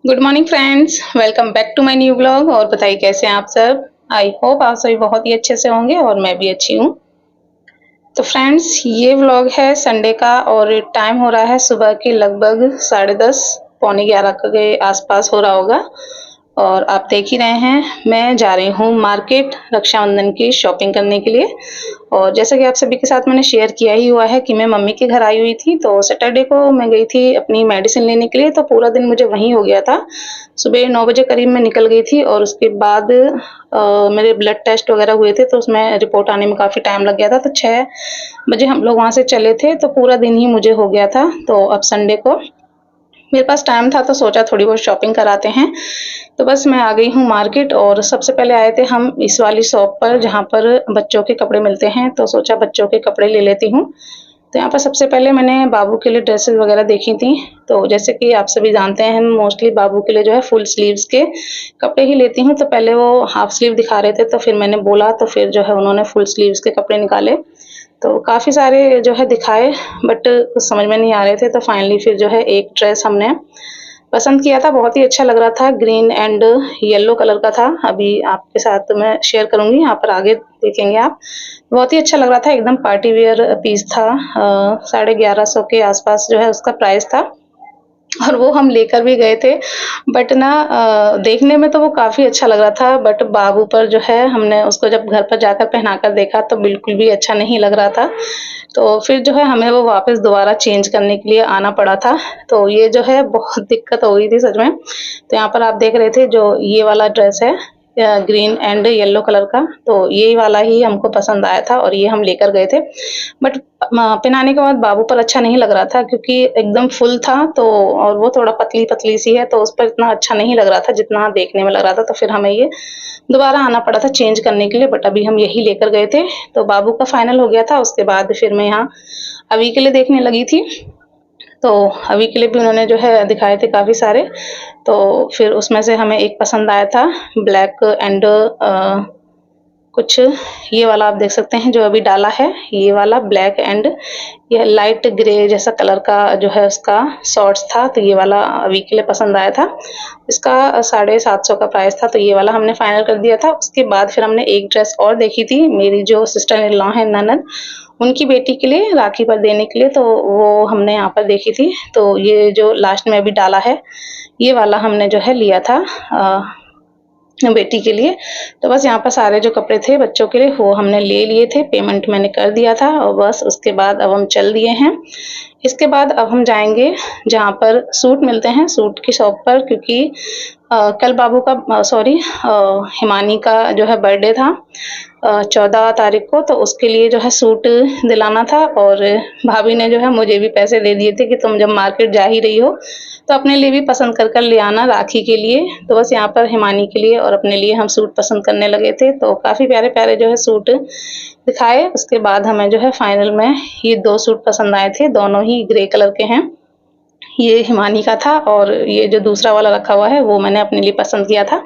Good morning friends, welcome back to my new blog. और बताइए कैसे हैं आप सब। आई होप आप सभी बहुत ही अच्छे से होंगे और मैं भी अच्छी हूँ। तो फ्रेंड्स, ये व्लॉग है संडे का और टाइम हो रहा है सुबह के लगभग 10:30 पौने 11 के आसपास हो रहा होगा। और आप देख ही रहे हैं, मैं जा रही हूँ मार्केट रक्षाबंधन की शॉपिंग करने के लिए। और जैसा कि आप सभी के साथ मैंने शेयर किया ही हुआ है कि मैं मम्मी के घर आई हुई थी, तो सैटरडे को मैं गई थी अपनी मेडिसिन लेने के लिए, तो पूरा दिन मुझे वहीं हो गया था। सुबह 9 बजे करीब मैं निकल गई थी और उसके बाद मेरे ब्लड टेस्ट वगैरह हुए थे, तो उसमें रिपोर्ट आने में काफ़ी टाइम लग गया था। तो 6 बजे हम लोग वहाँ से चले थे, तो पूरा दिन ही मुझे हो गया था। तो अब संडे को मेरे पास टाइम था, तो सोचा थोड़ी बहुत शॉपिंग कराते हैं। तो बस मैं आ गई हूँ मार्केट और सबसे पहले आए थे हम इस वाली शॉप पर जहाँ पर बच्चों के कपड़े मिलते हैं, तो सोचा बच्चों के कपड़े ले लेती हूँ। तो यहाँ पर सबसे पहले मैंने बाबू के लिए ड्रेसेस वगैरह देखी थी। तो जैसे कि आप सभी जानते हैं, मैं मोस्टली बाबू के लिए जो है फुल स्लीव्स के कपड़े ही लेती हूँ। तो पहले वो हाफ स्लीव दिखा रहे थे, तो फिर मैंने बोला, तो फिर जो है उन्होंने फुल स्लीव्स के कपड़े निकाले। तो काफ़ी सारे जो है दिखाए, बट कुछ समझ में नहीं आ रहे थे। तो फाइनली फिर जो है एक ड्रेस हमने पसंद किया था, बहुत ही अच्छा लग रहा था, ग्रीन एंड येलो कलर का था। अभी आपके साथ मैं शेयर करूँगी, यहाँ पर आगे देखेंगे आप। बहुत ही अच्छा लग रहा था, एकदम पार्टी वियर पीस था। 1150 के आसपास जो है उसका प्राइस था। और वो हम लेकर भी गए थे, बट ना देखने में तो वो काफ़ी अच्छा लग रहा था, बट बाबू पर जो है हमने उसको जब घर पर जाकर पहनाकर देखा तो बिल्कुल भी अच्छा नहीं लग रहा था। तो फिर जो है हमें वो वापस दोबारा चेंज करने के लिए आना पड़ा था। तो ये जो है बहुत दिक्कत हो गई थी सच में। तो यहाँ पर आप देख रहे थे जो ये वाला ड्रेस है ग्रीन एंड येलो कलर का, तो ये वाला ही हमको पसंद आया था और ये हम लेकर गए थे। बट पहनाने के बाद बाबू पर अच्छा नहीं लग रहा था, क्योंकि एकदम फुल था, तो और वो थोड़ा पतली-पतली सी है, तो उस पर इतना अच्छा नहीं लग रहा था जितना देखने में लग रहा था। तो फिर हमें ये दोबारा आना पड़ा था चेंज करने के लिए, बट अभी हम यही लेकर गए थे। तो बाबू का फाइनल हो गया था, उसके बाद फिर मैं यहाँ अभी के लिए देखने लगी थी। तो अभी के लिए भी उन्होंने जो है दिखाए थे काफ़ी सारे। तो फिर उसमें से हमें एक पसंद आया था, ब्लैक एंड कुछ ये वाला आप देख सकते हैं जो अभी डाला है, ये वाला ब्लैक एंड यह लाइट ग्रे जैसा कलर का जो है उसका शॉर्ट्स था। तो ये वाला अभी के लिए पसंद आया था। इसका 750 का प्राइस था, तो ये वाला हमने फाइनल कर दिया था। उसके बाद फिर हमने एक ड्रेस और देखी थी, मेरी जो सिस्टर इन लॉ है ननद, उनकी बेटी के लिए राखी पर देने के लिए, तो वो हमने यहाँ पर देखी थी। तो ये जो लास्ट में अभी डाला है, ये वाला हमने जो है लिया था बेटी के लिए। तो बस यहाँ पर सारे जो कपड़े थे बच्चों के लिए वो हमने ले लिए थे, पेमेंट मैंने कर दिया था और बस उसके बाद अब हम चल दिए हैं। इसके बाद अब हम जाएँगे जहाँ पर सूट मिलते हैं, सूट की शॉप पर, क्योंकि कल बाबू का हिमानी का जो है बर्थडे था 14 तारीख को, तो उसके लिए जो है सूट दिलाना था। और भाभी ने जो है मुझे भी पैसे दे दिए थे कि तुम जब मार्केट जा ही रही हो, तो अपने लिए भी पसंद कर ले आना राखी के लिए। तो बस यहाँ पर हिमानी के लिए और अपने लिए हम सूट पसंद करने लगे थे। तो काफ़ी प्यारे-प्यारे जो है सूट दिखाए। उसके बाद हमें जो है फाइनल में ये 2 सूट पसंद आए थे, दोनों ही ग्रे कलर के हैं। ये हिमानी का था और ये जो दूसरा वाला रखा हुआ है वो मैंने अपने लिए पसंद किया था।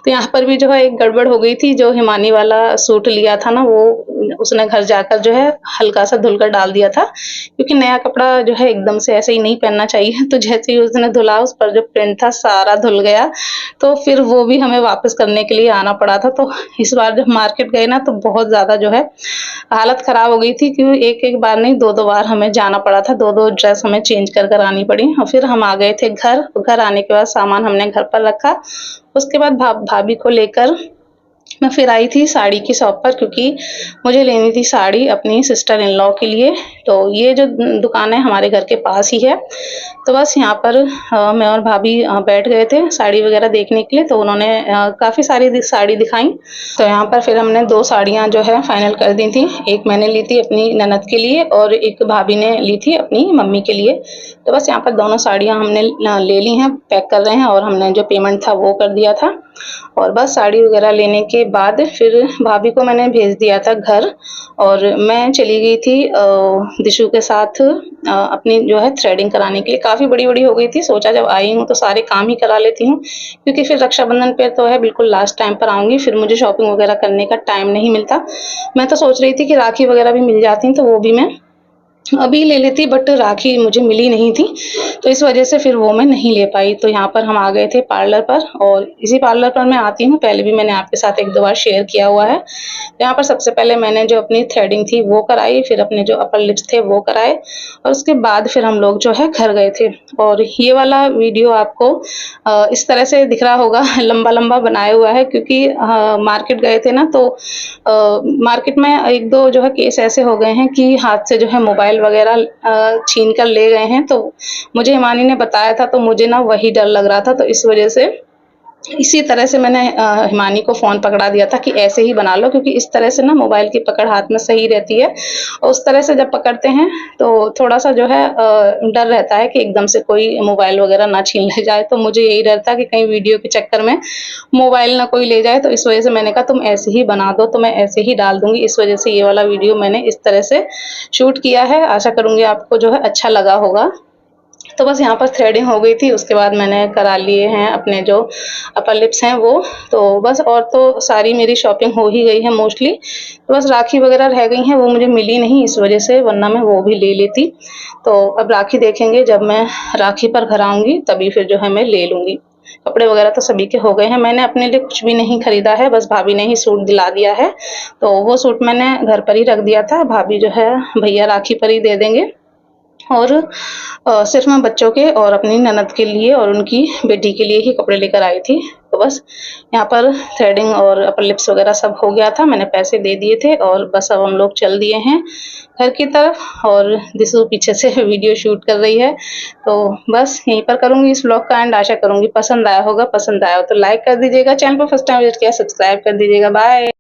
तो यहाँ पर भी जो है एक गड़बड़ हो गई थी, जो हिमानी वाला सूट लिया था ना, वो उसने घर जाकर जो है हल्का-सा धुलकर डाल दिया था, क्योंकि नया कपड़ा जो है एकदम से ऐसे ही नहीं पहनना चाहिए। तो जैसे ही उसने धुला, उस पर जो प्रिंट था सारा धुल गया, तो फिर वो भी हमें वापस करने के लिए आना पड़ा था। तो इस बार जब मार्केट गए ना, तो बहुत ज़्यादा जो है हालत खराब हो गई थी, क्योंकि एक-एक बार नहीं 2-2 बार हमें जाना पड़ा था, 2-2 ड्रेस हमें चेंज कर आनी पड़ी। और फिर हम आ गए थे घर। घर आने के बाद सामान हमने घर पर रखा। उसके बाद भाभी को लेकर मैं फिर आई थी साड़ी की शॉप पर, क्योंकि मुझे लेनी थी साड़ी अपनी सिस्टर इन लॉ के लिए। तो ये जो दुकान है हमारे घर के पास ही है। तो बस यहाँ पर मैं और भाभी बैठ गए थे साड़ी वगैरह देखने के लिए, तो उन्होंने काफ़ी सारी साड़ी दिखाई। तो यहाँ पर फिर हमने 2 साड़ियाँ जो है फाइनल कर दी थी। एक मैंने ली थी अपनी ननद के लिए और एक भाभी ने ली थी अपनी मम्मी के लिए। तो बस यहाँ पर दोनों साड़ियाँ हमने ले ली हैं, पैक कर रहे हैं, और हमने जो पेमेंट था वो कर दिया था। और बस साड़ी वगैरह लेने के बाद फिर भाभी को मैंने भेज दिया था घर, और मैं चली गई थी दिशु के साथ अपनी जो है थ्रेडिंग कराने के लिए। काफ़ी बड़ी-बड़ी हो गई थी, सोचा जब आई हूँ तो सारे काम ही करा लेती हूँ, क्योंकि फिर रक्षाबंधन पे तो है बिल्कुल लास्ट टाइम पर आऊँगी, फिर मुझे शॉपिंग वगैरह करने का टाइम नहीं मिलता। मैं तो सोच रही थी कि राखी वगैरह भी मिल जाती तो वो भी मैं अभी ले लेती बट राखी मुझे मिली नहीं थी, तो इस वज़ह से फिर वो मैं नहीं ले पाई। तो यहाँ पर हम आ गए थे पार्लर पर और इसी पार्लर पर मैं आती हूँ, पहले भी मैंने आपके साथ 1-2 बार शेयर किया हुआ है। यहाँ पर सबसे पहले मैंने जो अपनी थ्रेडिंग थी वो कराई, फिर अपने जो अपर लिप्स थे वो कराए और उसके बाद फिर हम लोग जो है घर गए थे। और ये वाला वीडियो आपको इस तरह से दिख रहा होगा लंबा-लंबा बनाया हुआ है क्योंकि मार्केट गए थे ना तो मार्केट में 1-2 जो है केस ऐसे हो गए हैं कि हाथ से जो है मोबाइल वग़ैरह छीन कर ले गए हैं, तो मुझे हिमानी ने बताया था तो मुझे ना वही डर लग रहा था, तो इस वज़ह से इसी तरह से मैंने हिमानी को फ़ोन पकड़ा दिया था कि ऐसे ही बना लो क्योंकि इस तरह से ना मोबाइल की पकड़ हाथ में सही रहती है और उस तरह से जब पकड़ते हैं तो थोड़ा-सा जो है डर रहता है कि एकदम से कोई मोबाइल वग़ैरह ना छीन ले जाए। तो मुझे यही डर था कि कहीं वीडियो के चक्कर में मोबाइल ना कोई ले जाए, तो इस वज़ह से मैंने कहा तुम ऐसे ही बना दो, तो मैं ऐसे ही डाल दूँगी। इस वज़ह से ये वाला वीडियो मैंने इस तरह से शूट किया है। आशा करूँगी आपको जो है अच्छा लगा होगा। तो बस यहाँ पर थ्रेडिंग हो गई थी, उसके बाद मैंने करा लिए हैं अपने जो अपर लिप्स हैं वो। तो बस और तो सारी मेरी शॉपिंग हो ही गई है मोस्टली। तो बस राखी वग़ैरह रह गई हैं, वो मुझे मिली नहीं इस वज़ह से, वरना मैं वो भी ले लेती। तो अब राखी देखेंगे जब मैं राखी पर घर आऊँगी तभी फिर जो है मैं ले लूँगी। कपड़े वग़ैरह तो सभी के हो गए हैं, मैंने अपने लिए कुछ भी नहीं खरीदा है, बस भाभी ने ही सूट दिला दिया है। तो वो सूट मैंने घर पर ही रख दिया था, भाभी जो है भैया राखी पर ही दे देंगे। और सिर्फ़ मैं बच्चों के और अपनी ननद के लिए और उनकी बेटी के लिए ही कपड़े लेकर आई थी। तो बस यहाँ पर थ्रेडिंग और अपर लिप्स वग़ैरह सब हो गया था, मैंने पैसे दे दिए थे और बस अब हम लोग चल दिए हैं घर की तरफ और दिसु पीछे से वीडियो शूट कर रही है। तो बस यहीं पर करूँगी इस व्लॉग का एंड। आशा करूँगी पसंद आया होगा, पसंद आया हो तो लाइक कर दीजिएगा, चैनल पर फर्स्ट टाइम विज़िट किया सब्सक्राइब कर दीजिएगा। बाय।